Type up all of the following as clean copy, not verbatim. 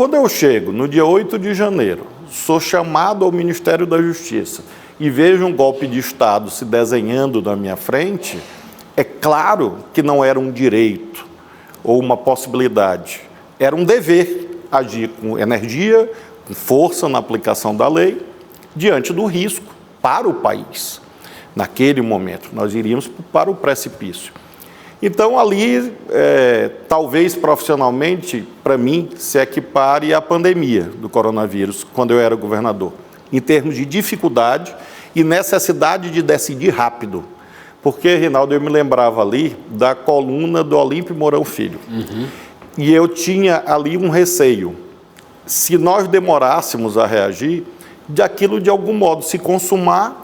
quando eu chego no dia 8 de janeiro, sou chamado ao Ministério da Justiça e vejo um golpe de Estado se desenhando na minha frente, é claro que não era um direito ou uma possibilidade, era um dever agir com energia, com força na aplicação da lei, diante do risco para o país. Naquele momento, nós iríamos para o precipício. Então, ali, talvez profissionalmente, para mim, se equipare à pandemia do coronavírus, quando eu era governador, em termos de dificuldade e necessidade de decidir rápido. Porque, Reinaldo, eu me lembrava ali da coluna do Olímpio Mourão Filho. E eu tinha ali um receio. Se nós demorássemos a reagir, de aquilo de algum modo se consumar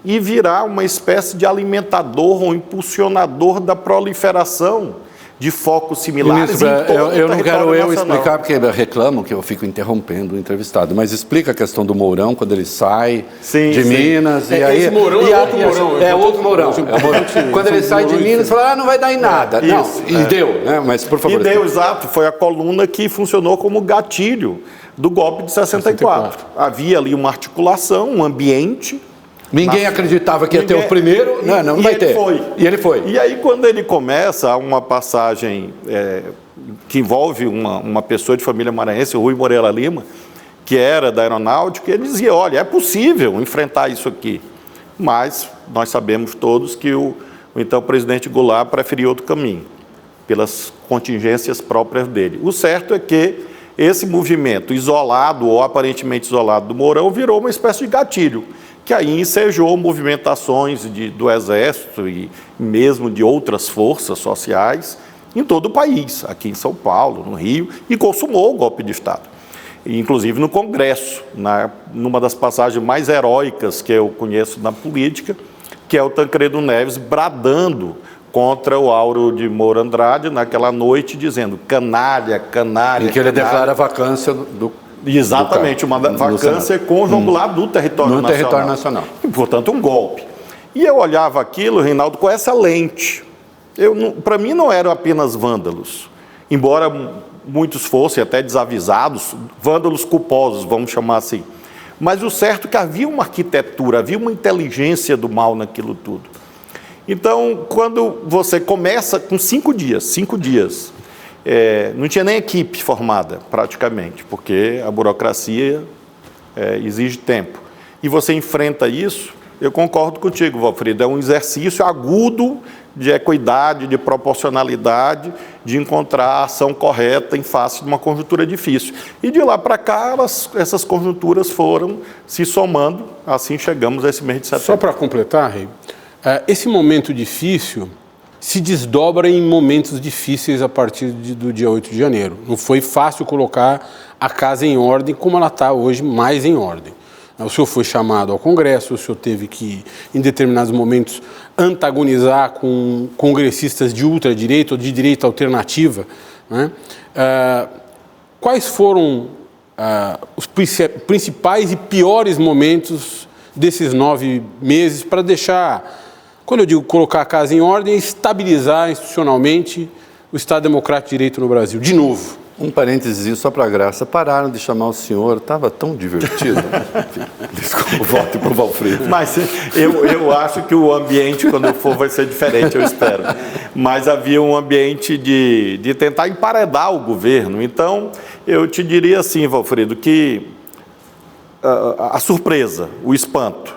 e virar uma espécie de alimentador ou impulsionador da proliferação de focos similares. Ministro, em todo eu o não quero nacional. explicar, porque reclamam que eu fico interrompendo o entrevistado, mas explica a questão do Mourão, quando ele sai de Minas, e aí... Esse Mourão é outro Mourão. É outro Mourão. Quando ele sai de Minas, fala, não vai dar em nada. Deu, né? Mas, por favor... E deu, exato. Foi a coluna que funcionou como gatilho do golpe de 64. Havia ali uma articulação, um ambiente... Ninguém acreditava que ia ter o primeiro, não vai ter. E ele foi. E aí, quando ele começa, uma passagem que envolve uma pessoa de família maranhense, o Rui Moreira Lima, que era da aeronáutica, ele dizia, olha, é possível enfrentar isso aqui. Mas nós sabemos todos que o então presidente Goulart preferiu outro caminho, pelas contingências próprias dele. O certo é que esse movimento isolado, ou aparentemente isolado do Mourão, virou uma espécie de gatilho, que aí ensejou movimentações do Exército e mesmo de outras forças sociais em todo o país, aqui em São Paulo, no Rio, e consumou o golpe de Estado. Inclusive no Congresso, numa das passagens mais heróicas que eu conheço na política, que é o Tancredo Neves bradando contra o Auro de Moura Andrade naquela noite, dizendo canalha, canalha. Em que ele canalha. declara a vacância do... Exatamente, uma vacância com João Goulart do território nacional. E, portanto, um golpe. E eu olhava aquilo, Reinaldo, com essa lente. Para mim não eram apenas vândalos, embora muitos fossem até desavisados, vândalos culposos, vamos chamar assim. Mas o certo é que havia uma arquitetura, havia uma inteligência do mal naquilo tudo. Então, quando você começa com 5 dias, não tinha nem equipe formada, praticamente, porque a burocracia exige tempo. E você enfrenta isso, eu concordo contigo, Valfrido, é um exercício agudo de equidade, de proporcionalidade, de encontrar a ação correta em face de uma conjuntura difícil. E de lá para cá, essas conjunturas foram se somando, assim chegamos a esse mês de setembro. Só para completar, Rei, esse momento difícil se desdobra em momentos difíceis a partir do dia 8 de janeiro. Não foi fácil colocar a casa em ordem como ela está hoje, mais em ordem. O senhor foi chamado ao Congresso, o senhor teve que, em determinados momentos, antagonizar com congressistas de ultradireita ou de direita alternativa, né? Quais foram os principais e piores momentos desses 9 meses para deixar... Quando eu digo colocar a casa em ordem, é estabilizar institucionalmente o Estado Democrático de Direito no Brasil, de novo. Um parênteses só para graça, pararam de chamar o senhor, estava tão divertido. Desculpa, volte para o Valfrido. Mas eu acho que o ambiente, quando eu for, vai ser diferente, eu espero. Mas havia um ambiente de tentar emparedar o governo. Então, eu te diria assim, Valfrido, que a surpresa, o espanto,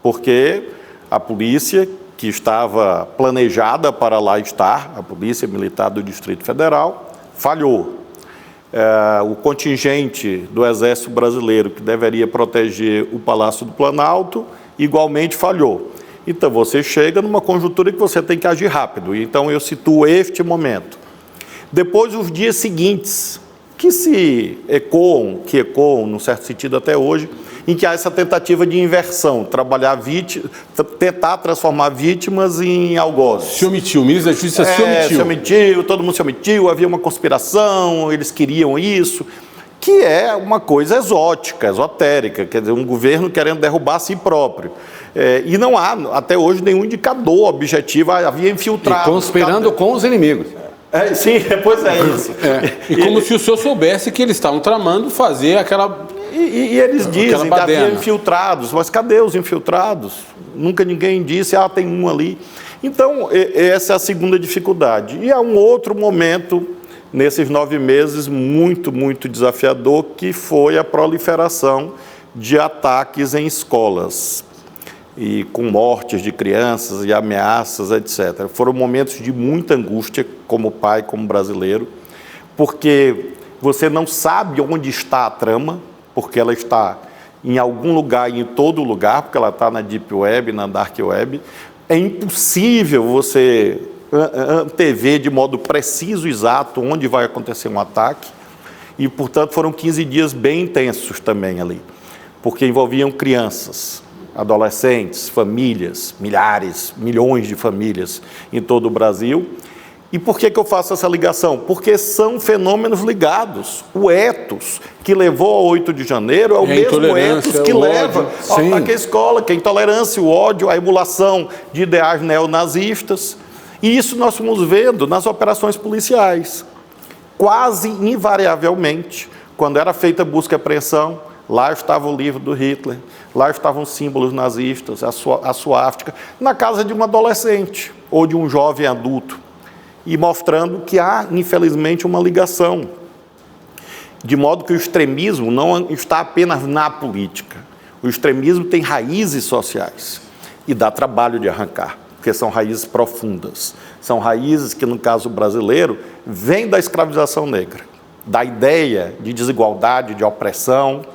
porque a polícia, que estava planejada para lá estar, a Polícia Militar do Distrito Federal, falhou. O contingente do Exército Brasileiro, que deveria proteger o Palácio do Planalto, igualmente falhou. Então, você chega numa conjuntura que você tem que agir rápido. Então, eu situo este momento. Depois, os dias seguintes, que ecoam, num certo sentido até hoje, em que há essa tentativa de inversão, tentar transformar vítimas em algozes. Se omitiu, o ministro da Justiça se omitiu, todo mundo se omitiu, havia uma conspiração, eles queriam isso, que é uma coisa exótica, esotérica, quer dizer, um governo querendo derrubar a si próprio. E não há, até hoje, nenhum indicador objetivo, havia infiltrados. E conspirando com os inimigos. Sim, pois é isso. E como se o senhor soubesse que eles estavam tramando fazer aquela... E eles dizem que havia infiltrados, mas cadê os infiltrados? Nunca ninguém disse, tem um ali. Então, essa é a segunda dificuldade. E há um outro momento, nesses 9 meses, muito, muito desafiador, que foi a proliferação de ataques em escolas, e com mortes de crianças e ameaças, etc. Foram momentos de muita angústia, como pai, como brasileiro, porque você não sabe onde está a trama, porque ela está em algum lugar e em todo lugar, porque ela está na Deep Web, na Dark Web. É impossível você antever de modo preciso, exato, onde vai acontecer um ataque, e, portanto, foram 15 dias bem intensos também ali, porque envolviam crianças, adolescentes, famílias, milhares, milhões de famílias em todo o Brasil. E por que eu faço essa ligação? Porque são fenômenos ligados. O ethos que levou ao 8 de janeiro é o mesmo ethos que leva ao ataque à escola, que é a intolerância, o ódio, a emulação de ideais neonazistas. E isso nós fomos vendo nas operações policiais. Quase invariavelmente, quando era feita busca e apreensão, lá estava o livro do Hitler, lá estavam símbolos nazistas, a suástica, na casa de um adolescente ou de um jovem adulto, e mostrando que há, infelizmente, uma ligação, de modo que o extremismo não está apenas na política. O extremismo tem raízes sociais e dá trabalho de arrancar, porque são raízes profundas. São raízes que, no caso brasileiro, vêm da escravização negra, da ideia de desigualdade, de opressão,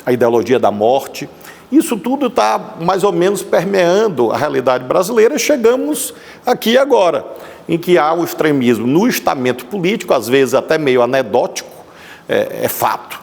a ideologia da morte. Isso tudo está mais ou menos permeando a realidade brasileira. Chegamos aqui agora, em que há o extremismo no estamento político, às vezes até meio anedótico, é fato.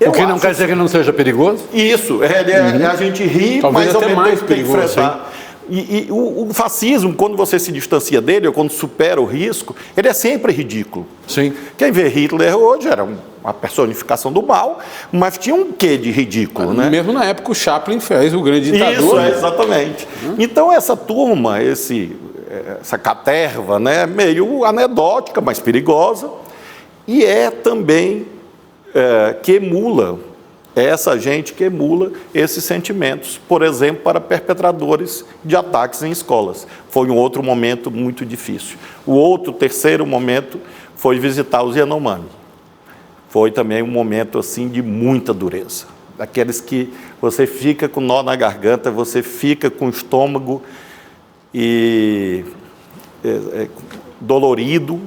O que não quer dizer que não seja perigoso? Isso, a gente ri, talvez mas até ao mesmo mais tempo tem que perigoso, enfrentar. E o fascismo, quando você se distancia dele, ou quando supera o risco, ele é sempre ridículo. Sim. Quem vê Hitler hoje era uma personificação do mal, mas tinha um quê de ridículo, né? Mesmo na época o Chaplin fez o grande ditador. Isso, exatamente. Então essa turma, essa caterva, né, meio anedótica, mas perigosa, e é também que emula, essa gente que emula esses sentimentos, por exemplo, para perpetradores de ataques em escolas. Foi um outro momento muito difícil. O terceiro momento foi visitar os Yanomami. Foi também um momento assim de muita dureza. Daqueles que você fica com nó na garganta, você fica com o estômago dolorido,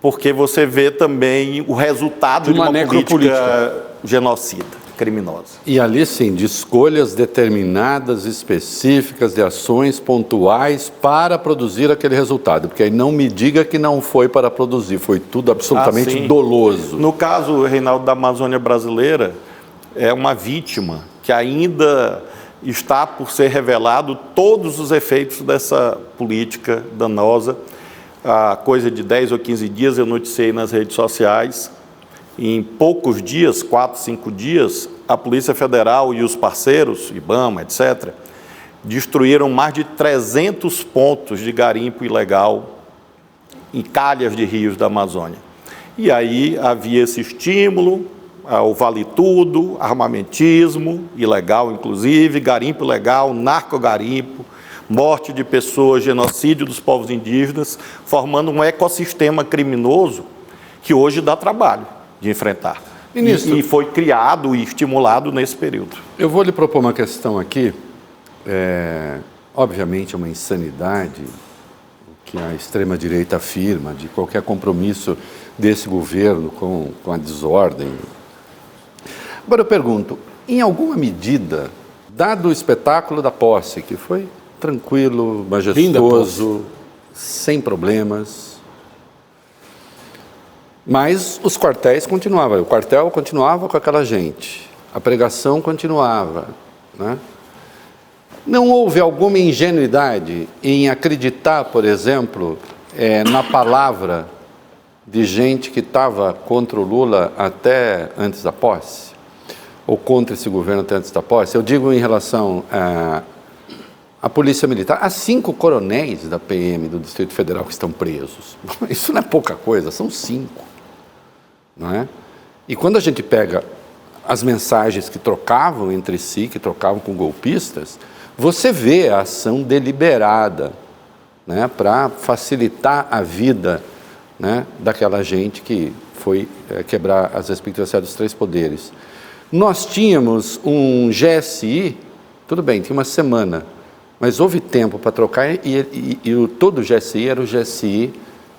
porque você vê também o resultado de uma política genocida, criminosa. E ali sim, de escolhas determinadas, específicas, de ações pontuais para produzir aquele resultado. Porque aí não me diga que não foi para produzir, foi tudo absolutamente doloso. No caso, Reinaldo, da Amazônia brasileira, é uma vítima que ainda está por ser revelado todos os efeitos dessa política danosa. Há coisa de 10 ou 15 dias eu noticiei nas redes sociais, em poucos dias, 4, 5 dias, a Polícia Federal e os parceiros, IBAMA, etc., destruíram mais de 300 pontos de garimpo ilegal em calhas de rios da Amazônia. E aí havia esse estímulo ao vale tudo, armamentismo ilegal, inclusive, garimpo ilegal, narcogarimpo, morte de pessoas, genocídio dos povos indígenas, formando um ecossistema criminoso que hoje dá trabalho de enfrentar. Ministro, e foi criado e estimulado nesse período. Eu vou lhe propor uma questão aqui. Obviamente é uma insanidade o que a extrema-direita afirma de qualquer compromisso desse governo com a desordem. Agora eu pergunto, em alguma medida, dado o espetáculo da posse, que foi tranquilo, majestoso, sem problemas, mas os quartéis continuavam, o quartel continuava com aquela gente, a pregação continuava, né? Não houve alguma ingenuidade em acreditar, por exemplo, na palavra de gente que estava contra o Lula até antes da posse? Ou contra esse governo até antes da posse? Eu digo em relação a Polícia Militar, há 5 coronéis da PM do Distrito Federal que estão presos. Isso não é pouca coisa, são 5. Não é? E quando a gente pega as mensagens que trocavam entre si, que trocavam com golpistas, você vê a ação deliberada, né, para facilitar a vida, né, daquela gente que foi quebrar as respectivas dos 3 poderes. Nós tínhamos um GSI, tudo bem, tinha uma semana, mas houve tempo para trocar e todo o GSI era o GSI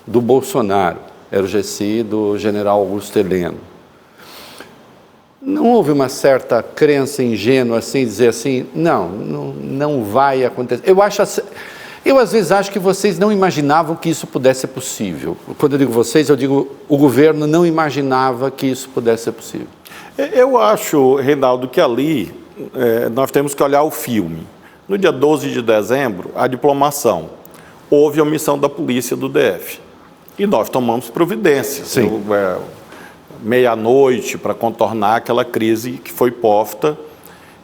do Bolsonaro, era o GSI do general Augusto Heleno. Não houve uma certa crença ingênua, assim, dizer assim, não vai acontecer. Eu às vezes acho que vocês não imaginavam que isso pudesse ser possível. Quando eu digo vocês, eu digo o governo não imaginava que isso pudesse ser possível. Eu acho, Reinaldo, que ali nós temos que olhar o filme. No dia 12 de dezembro, a diplomação. Houve omissão da polícia do DF. E nós tomamos providências. Sim. Meia-noite para contornar aquela crise que foi posta.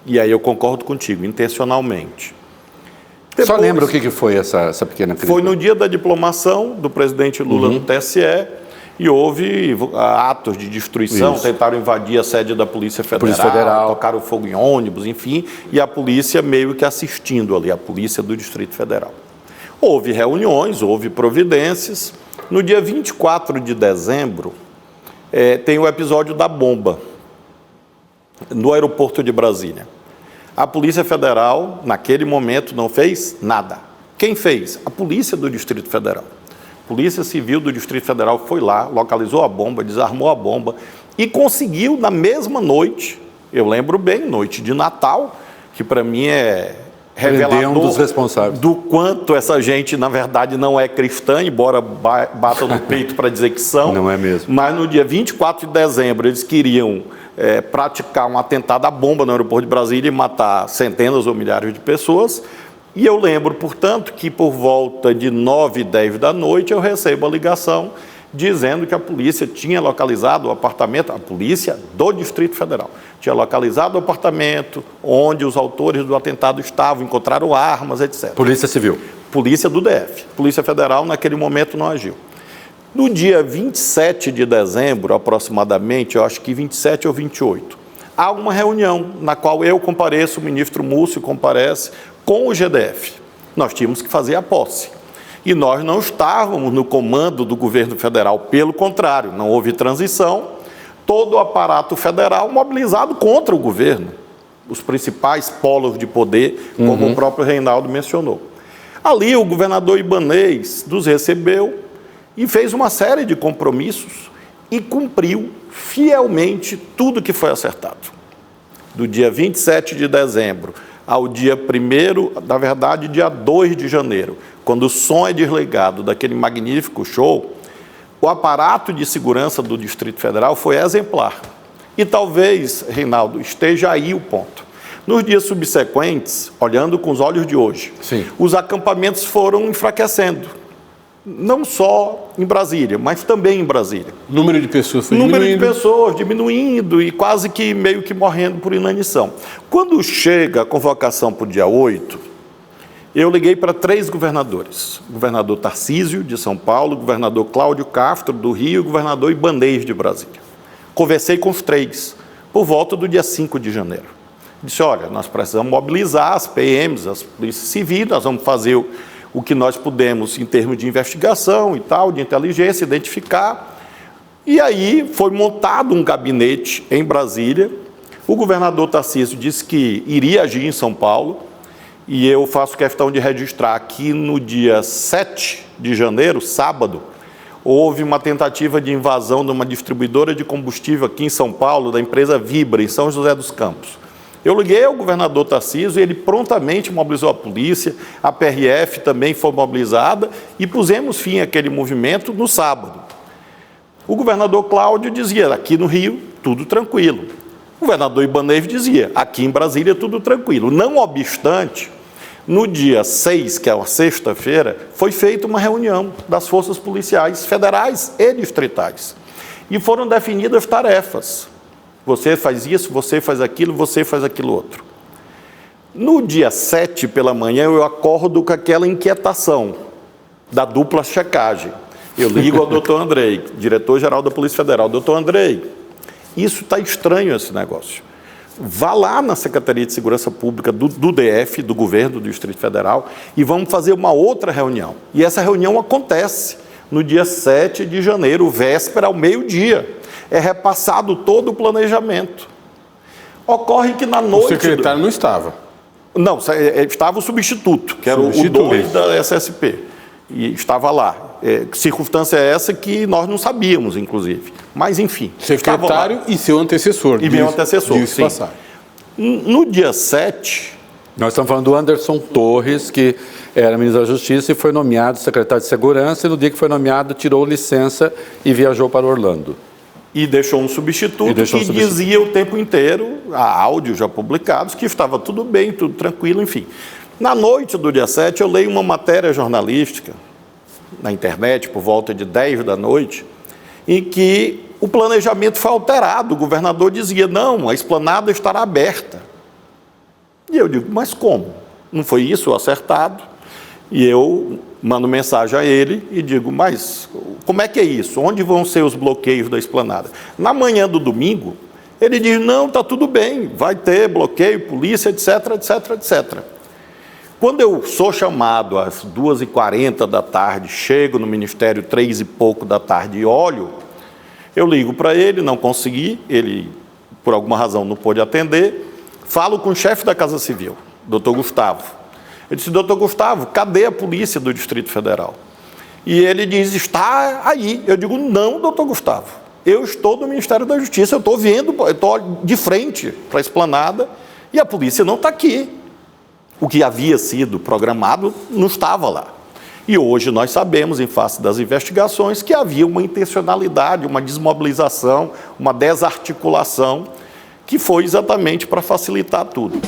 E aí eu concordo contigo, intencionalmente. Depois, só lembra o que foi essa pequena crise? Foi no dia da diplomação do presidente Lula no TSE e houve atos de destruição, tentaram invadir a sede da Polícia Federal, tocaram fogo em ônibus, enfim, e a polícia meio que assistindo ali, a polícia do Distrito Federal. Houve reuniões, houve providências. No dia 24 de dezembro, tem o episódio da bomba no aeroporto de Brasília. A Polícia Federal, naquele momento, não fez nada. Quem fez? A Polícia do Distrito Federal. A Polícia Civil do Distrito Federal foi lá, localizou a bomba, desarmou a bomba e conseguiu, na mesma noite, eu lembro bem, noite de Natal, que para mim é revelador dos responsáveis. Do quanto essa gente, na verdade, não é cristã, embora batam no peito para dizer que são. Não é mesmo. Mas no dia 24 de dezembro, eles queriam praticar um atentado à bomba no aeroporto de Brasília e matar centenas ou milhares de pessoas. E eu lembro, portanto, que por volta de 9h10 da noite eu recebo a ligação dizendo que a polícia tinha localizado o apartamento, a polícia do Distrito Federal, tinha localizado o apartamento onde os autores do atentado estavam, encontraram armas, etc. Polícia Civil. Polícia do DF. Polícia Federal, naquele momento, não agiu. No dia 27 de dezembro, aproximadamente, eu acho que 27 ou 28, há uma reunião na qual eu compareço, o ministro Múcio comparece com o GDF. Nós tínhamos que fazer a posse. E nós não estávamos no comando do governo federal, pelo contrário, não houve transição, todo o aparato federal mobilizado contra o governo, os principais polos de poder, como o próprio Reinaldo mencionou. Ali o governador Ibanez nos recebeu e fez uma série de compromissos e cumpriu fielmente tudo que foi acertado. Do dia 27 de dezembro ao dia 1º, na verdade, dia 2 de janeiro, quando o som é desligado daquele magnífico show, o aparato de segurança do Distrito Federal foi exemplar. E talvez, Reinaldo, esteja aí o ponto. Nos dias subsequentes, olhando com os olhos de hoje, os acampamentos foram enfraquecendo. Não só em Brasília, mas também em Brasília. O número de pessoas foi diminuindo? O número de pessoas diminuindo e quase que meio que morrendo por inanição. Quando chega a convocação para o dia 8, eu liguei para 3 governadores. O governador Tarcísio, de São Paulo, o governador Cláudio Castro, do Rio, e o governador Ibanez, de Brasília. Conversei com os 3, por volta do dia 5 de janeiro. Disse, olha, nós precisamos mobilizar as PMs, as polícias civis, nós vamos fazer o que nós pudemos em termos de investigação e tal, de inteligência, identificar. E aí foi montado um gabinete em Brasília. O governador Tarcísio disse que iria agir em São Paulo, e eu faço questão de registrar que no dia 7 de janeiro, sábado, houve uma tentativa de invasão de uma distribuidora de combustível aqui em São Paulo, da empresa Vibra, em São José dos Campos. Eu liguei ao governador Tarcísio e ele prontamente mobilizou a polícia, a PRF também foi mobilizada e pusemos fim àquele movimento no sábado. O governador Cláudio dizia, aqui no Rio, tudo tranquilo. O governador Ibanez dizia, aqui em Brasília, tudo tranquilo. Não obstante, no dia 6, que é uma sexta-feira, foi feita uma reunião das forças policiais federais e distritais. E foram definidas tarefas. Você faz isso, você faz aquilo outro. No dia 7 pela manhã, eu acordo com aquela inquietação da dupla checagem. Eu ligo ao doutor Andrei, diretor-geral da Polícia Federal. Doutor Andrei, isso está estranho, esse negócio. Vá lá na Secretaria de Segurança Pública do DF, do Governo do Distrito Federal, e vamos fazer uma outra reunião. E essa reunião acontece no dia 7 de janeiro, véspera, ao meio-dia. É repassado todo o planejamento. Ocorre que na noite... O secretário não estava. Não, estava o substituto, que era o 2 da SSP. E estava lá. Circunstância essa que nós não sabíamos, inclusive. Mas, enfim. Secretário e seu antecessor. E meu antecessor, sim. Passar. No dia 7... Nós estamos falando do Anderson Torres, que era ministro da Justiça e foi nomeado secretário de Segurança, e no dia que foi nomeado tirou licença e viajou para Orlando. E deixou um substituto que dizia o tempo inteiro, há áudios já publicados, que estava tudo bem, tudo tranquilo, enfim. Na noite do dia 7, eu leio uma matéria jornalística na internet, por volta de 10 da noite, em que o planejamento foi alterado. O governador dizia, não, a esplanada estará aberta. E eu digo, mas como? Não foi isso acertado? E eu mando mensagem a ele e digo, mas como é que é isso? Onde vão ser os bloqueios da esplanada? Na manhã do domingo, ele diz, não, está tudo bem, vai ter bloqueio, polícia, etc, etc, etc. Quando eu sou chamado às 2h40 da tarde, chego no Ministério 3 e pouco da tarde e olho, eu ligo para ele, não consegui, ele por alguma razão não pôde atender, falo com o chefe da Casa Civil, doutor Gustavo. Eu disse, doutor Gustavo, cadê a polícia do Distrito Federal? E ele diz, está aí. Eu digo, não, doutor Gustavo, eu estou no Ministério da Justiça, eu estou vendo, eu estou de frente para a esplanada e a polícia não está aqui. O que havia sido programado não estava lá. E hoje nós sabemos, em face das investigações, que havia uma intencionalidade, uma desmobilização, uma desarticulação, que foi exatamente para facilitar tudo.